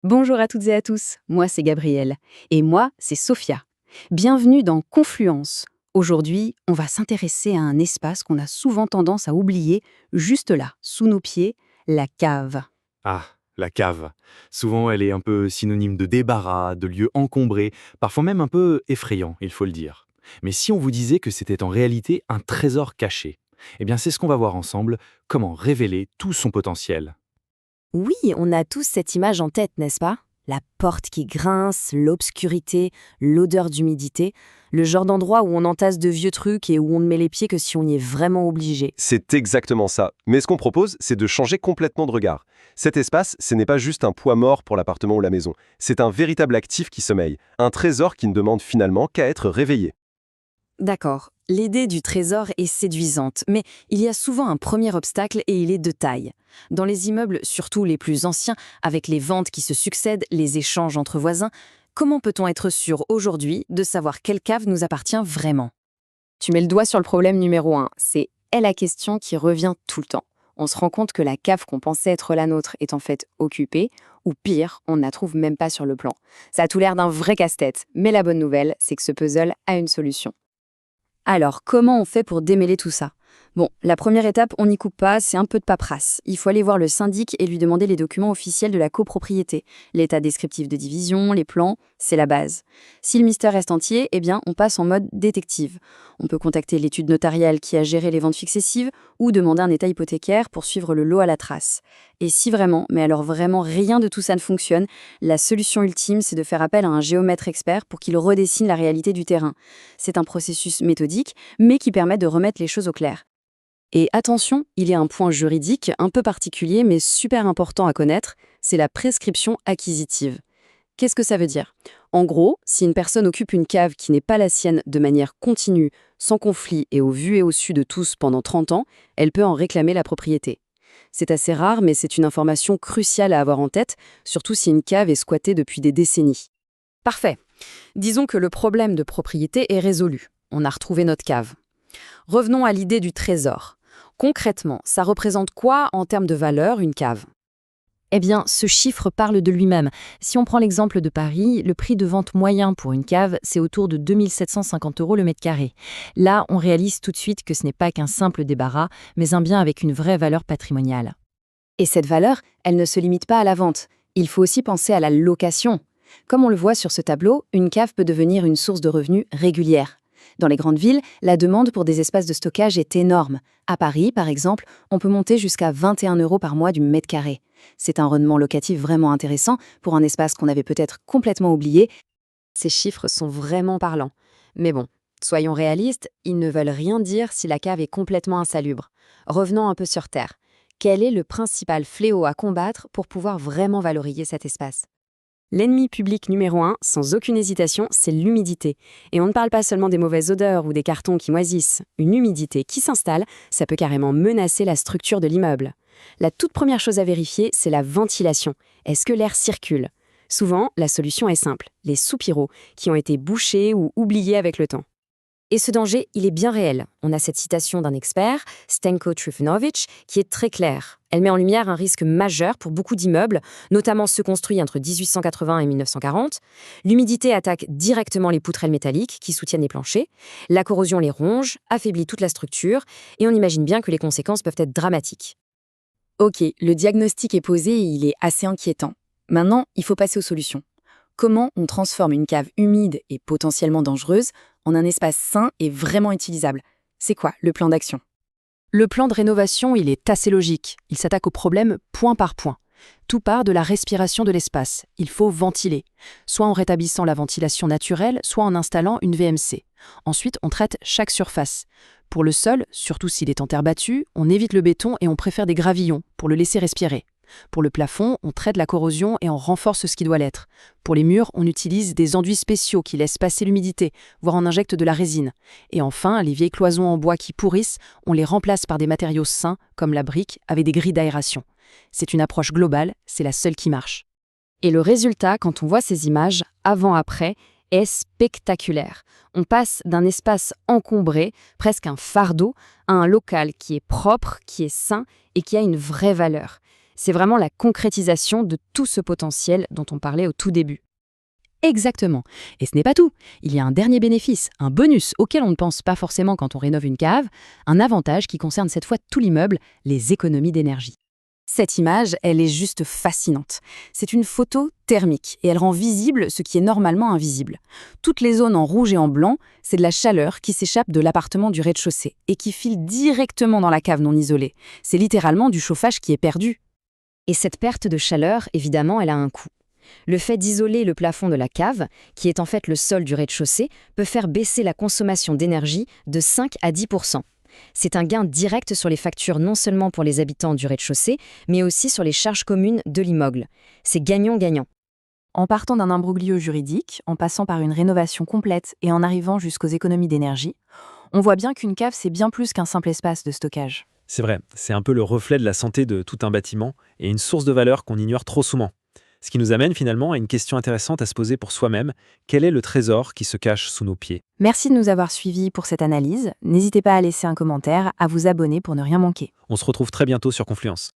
Bonjour à toutes et à tous, moi c'est Gabrielle et moi c'est Sophia. Bienvenue dans Confluence. Aujourd'hui, on va s'intéresser à un espace qu'on a souvent tendance à oublier, juste là, sous nos pieds, la cave. Ah, la cave. Souvent, elle est un peu synonyme de débarras, de lieux encombrés, parfois même un peu effrayant, il faut le dire. Mais si on vous disait que c'était en réalité un trésor caché, eh bien c'est ce qu'on va voir ensemble, comment révéler tout son potentiel. Oui, on a tous cette image en tête, n'est-ce pas? La porte qui grince, l'obscurité, l'odeur d'humidité, le genre d'endroit où on entasse de vieux trucs et où on ne met les pieds que si on y est vraiment obligé. C'est exactement ça. Mais ce qu'on propose, c'est de changer complètement de regard. Cet espace, ce n'est pas juste un poids mort pour l'appartement ou la maison. C'est un véritable actif qui sommeille. Un trésor qui ne demande finalement qu'à être réveillé. D'accord, l'idée du trésor est séduisante, mais il y a souvent un premier obstacle et il est de taille. Dans les immeubles, surtout les plus anciens, avec les ventes qui se succèdent, les échanges entre voisins, comment peut-on être sûr aujourd'hui de savoir quelle cave nous appartient vraiment? Tu mets le doigt sur le problème numéro un, c'est est la question qui revient tout le temps. On se rend compte que la cave qu'on pensait être la nôtre est en fait occupée, ou pire, on ne la trouve même pas sur le plan. Ça a tout l'air d'un vrai casse-tête, mais la bonne nouvelle, c'est que ce puzzle a une solution. Alors, comment on fait pour démêler tout ça? Bon, la première étape, on n'y coupe pas, c'est un peu de paperasse. Il faut aller voir le syndic et lui demander les documents officiels de la copropriété. L'état descriptif de division, les plans, c'est la base. Si le mystère reste entier, eh bien, on passe en mode détective. On peut contacter l'étude notariale qui a géré les ventes successives ou demander un état hypothécaire pour suivre le lot à la trace. Et si vraiment, mais alors vraiment rien de tout ça ne fonctionne, la solution ultime, c'est de faire appel à un géomètre expert pour qu'il redessine la réalité du terrain. C'est un processus méthodique, mais qui permet de remettre les choses au clair. Et attention, il y a un point juridique un peu particulier mais super important à connaître, c'est la prescription acquisitive. Qu'est-ce que ça veut dire? En gros, si une personne occupe une cave qui n'est pas la sienne de manière continue, sans conflit et au vu et au su de tous pendant 30 ans, elle peut en réclamer la propriété. C'est assez rare, mais c'est une information cruciale à avoir en tête, surtout si une cave est squattée depuis des décennies. Parfait. Disons que le problème de propriété est résolu. On a retrouvé notre cave. Revenons à l'idée du trésor. Concrètement, ça représente quoi en termes de valeur, une cave? Eh bien, ce chiffre parle de lui-même. Si on prend l'exemple de Paris, le prix de vente moyen pour une cave, c'est autour de 2 750 € le mètre carré. Là, on réalise tout de suite que ce n'est pas qu'un simple débarras, mais un bien avec une vraie valeur patrimoniale. Et cette valeur, elle ne se limite pas à la vente. Il faut aussi penser à la location. Comme on le voit sur ce tableau, une cave peut devenir une source de revenus régulière. Dans les grandes villes, la demande pour des espaces de stockage est énorme. À Paris, par exemple, on peut monter jusqu'à 21 € par mois du mètre carré. C'est un rendement locatif vraiment intéressant pour un espace qu'on avait peut-être complètement oublié. Ces chiffres sont vraiment parlants. Mais bon, soyons réalistes, ils ne veulent rien dire si la cave est complètement insalubre. Revenons un peu sur Terre. Quel est le principal fléau à combattre pour pouvoir vraiment valoriser cet espace? L'ennemi public numéro un, sans aucune hésitation, c'est l'humidité. Et on ne parle pas seulement des mauvaises odeurs ou des cartons qui moisissent. Une humidité qui s'installe, ça peut carrément menacer la structure de l'immeuble. La toute première chose à vérifier, c'est la ventilation. Est-ce que l'air circule? Souvent, la solution est simple, les soupiraux, qui ont été bouchés ou oubliés avec le temps. Et ce danger, il est bien réel. On a cette citation d'un expert, Stenko Trifanovic, qui est très claire. Elle met en lumière un risque majeur pour beaucoup d'immeubles, notamment ceux construits entre 1880 et 1940. L'humidité attaque directement les poutrelles métalliques qui soutiennent les planchers. La corrosion les ronge, affaiblit toute la structure, et on imagine bien que les conséquences peuvent être dramatiques. Ok, le diagnostic est posé et il est assez inquiétant. Maintenant, il faut passer aux solutions. Comment on transforme une cave humide et potentiellement dangereuse en un espace sain et vraiment utilisable? C'est quoi le plan d'action? Le plan de rénovation, il est assez logique. Il s'attaque au problème point par point. Tout part de la respiration de l'espace. Il faut ventiler, soit en rétablissant la ventilation naturelle, soit en installant une VMC. Ensuite, on traite chaque surface. Pour le sol, surtout s'il est en terre battue, on évite le béton et on préfère des gravillons pour le laisser respirer. Pour le plafond, on traite la corrosion et on renforce ce qui doit l'être. Pour les murs, on utilise des enduits spéciaux qui laissent passer l'humidité, voire on injecte de la résine. Et enfin, les vieilles cloisons en bois qui pourrissent, on les remplace par des matériaux sains, comme la brique, avec des grilles d'aération. C'est une approche globale, c'est la seule qui marche. Et le résultat, quand on voit ces images, avant-après, est spectaculaire. On passe d'un espace encombré, presque un fardeau, à un local qui est propre, qui est sain et qui a une vraie valeur. C'est vraiment la concrétisation de tout ce potentiel dont on parlait au tout début. Exactement. Et ce n'est pas tout. Il y a un dernier bénéfice, un bonus auquel on ne pense pas forcément quand on rénove une cave, un avantage qui concerne cette fois tout l'immeuble, les économies d'énergie. Cette image, elle est juste fascinante. C'est une photo thermique et elle rend visible ce qui est normalement invisible. Toutes les zones en rouge et en blanc, c'est de la chaleur qui s'échappe de l'appartement du rez-de-chaussée et qui file directement dans la cave non isolée. C'est littéralement du chauffage qui est perdu. Et cette perte de chaleur, évidemment, elle a un coût. Le fait d'isoler le plafond de la cave, qui est en fait le sol du rez-de-chaussée, peut faire baisser la consommation d'énergie de 5 à 10%. C'est un gain direct sur les factures non seulement pour les habitants du rez-de-chaussée, mais aussi sur les charges communes de l'immeuble. C'est gagnant-gagnant. En partant d'un imbroglio juridique, en passant par une rénovation complète et en arrivant jusqu'aux économies d'énergie, on voit bien qu'une cave, c'est bien plus qu'un simple espace de stockage. C'est vrai, c'est un peu le reflet de la santé de tout un bâtiment et une source de valeur qu'on ignore trop souvent. Ce qui nous amène finalement à une question intéressante à se poser pour soi-même. Quel est le trésor qui se cache sous nos pieds ? Merci de nous avoir suivis pour cette analyse. N'hésitez pas à laisser un commentaire, à vous abonner pour ne rien manquer. On se retrouve très bientôt sur Confluence.